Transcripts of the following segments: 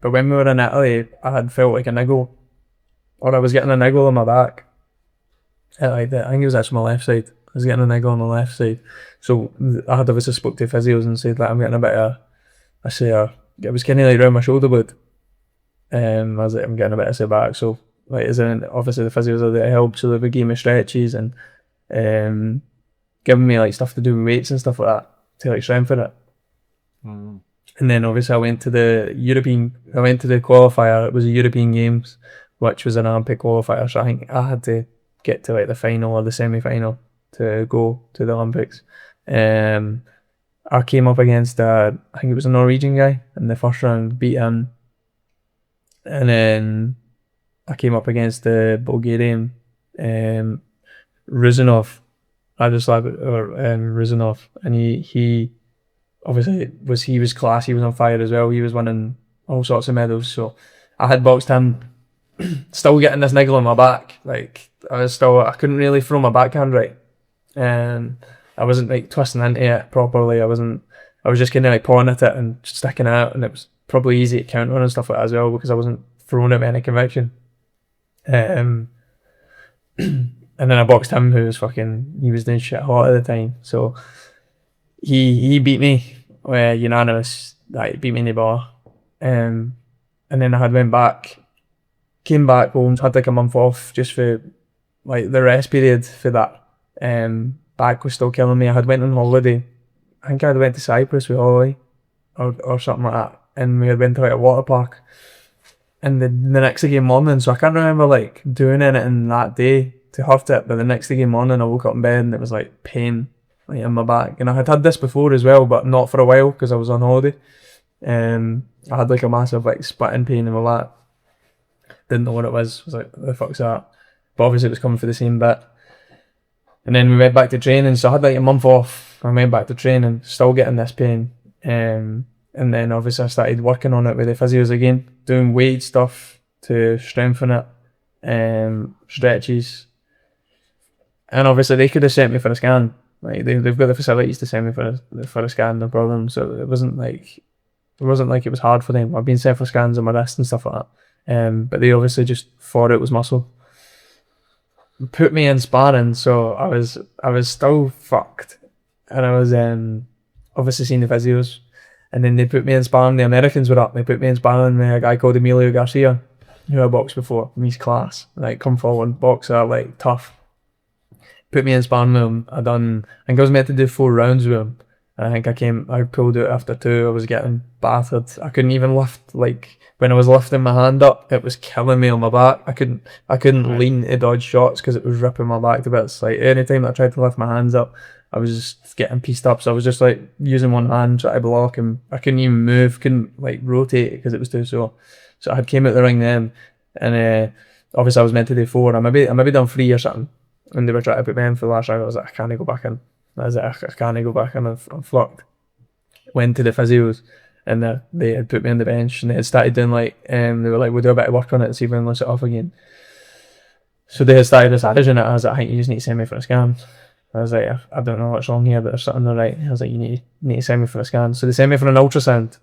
But when we were in Italy, I had felt like a niggle, or I was getting a niggle on my back. I think it was actually my left side. I was getting a niggle on the left side. So I had obviously spoke to physios and said like I'm getting a bit of, it was kind of like around my shoulder blade. I was like, I'm getting a bit of sciatic. So like, obviously the physios are there to help. So they would give me stretches and giving me like stuff to do with weights and stuff like that to like strengthen it. Mm. And then obviously I went to the qualifier. It was the European Games, which was an Olympic qualifier. So I think I had to get to like the final or the semi-final to go to the Olympics. I came up against I think it was a Norwegian guy in the first round, beat him. And then I came up against the Bulgarian, Ruzanov, Ruzanov, and he obviously was class. He was on fire as well. He was winning all sorts of medals. So I had boxed him, still getting this niggle on my back. Like I couldn't really throw my backhand right, and I wasn't like twisting into it properly. I was just kind of like pawing at it and sticking out, and it was probably easy to counter and stuff like that as well because I wasn't throwing it with any conviction. And then I boxed him, he was doing shit hot at the time. So he beat me unanimous, like beat me in the bar. And then I came back home, had like a month off just for like the rest period for that. Back was still killing me. I had went on holiday. I think I had went to Cyprus with Ollie or something like that. And we had went to like a water park. And the next day morning, so I can't remember like doing anything that day to hurt it, but the next day morning I woke up in bed and it was like pain like in my back. And I had this before as well, but not for a while because I was on holiday. I had like a massive like splitting pain in my back. Didn't know what it was. I was like, what the fuck's that? But obviously it was coming for the same bit. And then we went back to training, so I had like a month off. I went back to training, still getting this pain. And then obviously I started working on it with the physios again, doing weight stuff to strengthen it, stretches. And obviously they could have sent me for a scan. Like they've got the facilities to send me for a scan, no problem. So it wasn't like it was hard for them. I've been sent for scans on my wrist and stuff like that. But they obviously just thought it was muscle. Put me in sparring, so I was still fucked. And I was obviously seeing the physios. And then they put me in sparring, the Americans were up, they put me in sparring with a guy called Emilio Garcia, who I boxed before, and he's class, like come forward boxer, like tough. Put me in sparring with him, I think I was meant to do 4 rounds with him, and I think I pulled out after 2, I was getting battered, I couldn't even lift, like, when I was lifting my hand up, it was killing me on my back, I couldn't lean to dodge shots because it was ripping my back to bits, like, anytime I tried to lift my hands up, I was just getting pieced up, so I was just like using one hand trying to block him. I couldn't even move, couldn't like rotate because it was too sore. So I had came out the ring then, and obviously I was meant to do 4. I maybe done 3 or something. And they were trying to put me in for the last round. I was like, I can't go back in. I was like, I can't go back in. I'm fucked. Went to the physios, and they had put me on the bench, and they had started doing like, they were like, we'll do a bit of work on it and see if we can lift it off again. So they had started massaging it. I was like, I think you just need to send me for a scan. I was like, I don't know what's wrong here, but there's something not right. I was like, you need to send me for a scan. So they sent me for an ultrasound,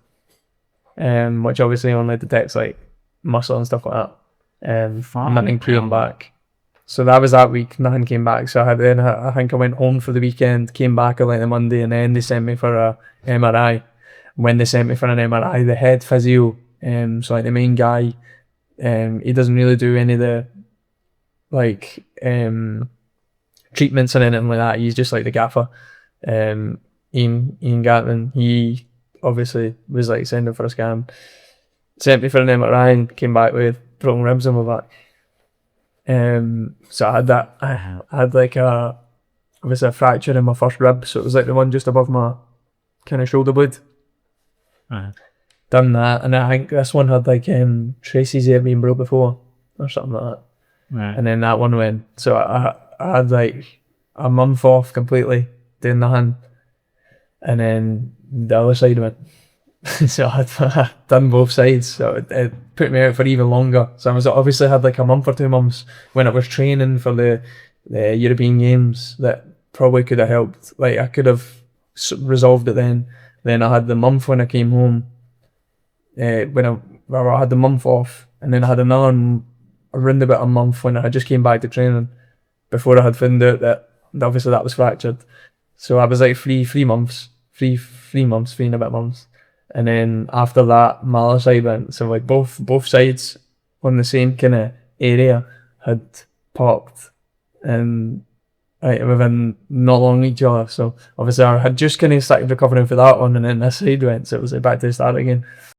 which obviously only detects like muscle and stuff like that. Nothing came back. So that was that week. Nothing came back. So I think I went home for the weekend, came back on like the Monday, and then they sent me for a MRI. When they sent me for an MRI, the head physio, so like the main guy, he doesn't really do any of the like treatments and anything like that. He's just like the gaffer. Ian Gatman, he obviously was like sending for a scan, sent me for an MRI and came back with broken ribs on my back. So I had that. I had like obviously a fracture in my first rib, so it was like the one just above my kind of shoulder blade. Done that, and I think this one had like traces of being broke before or something like that. And then that one went. So I had like a month off completely doing nothing, and then the other side went. So I had done both sides, so it put me out for even longer. So I was obviously had like a month or 2 months when I was training for the European Games that probably could have helped. Like I could have resolved it then. Then I had the month when I came home, when where I had the month off, and then I had around about a month when I just came back to training before I had found out that obviously that was fractured. So I was like three months, three and a bit months, and then after that my other side went. So like both sides on the same kind of area had popped, and within not long each other. So obviously I had just kind of started recovering for that one, and then this side went, so it was like back to the start again.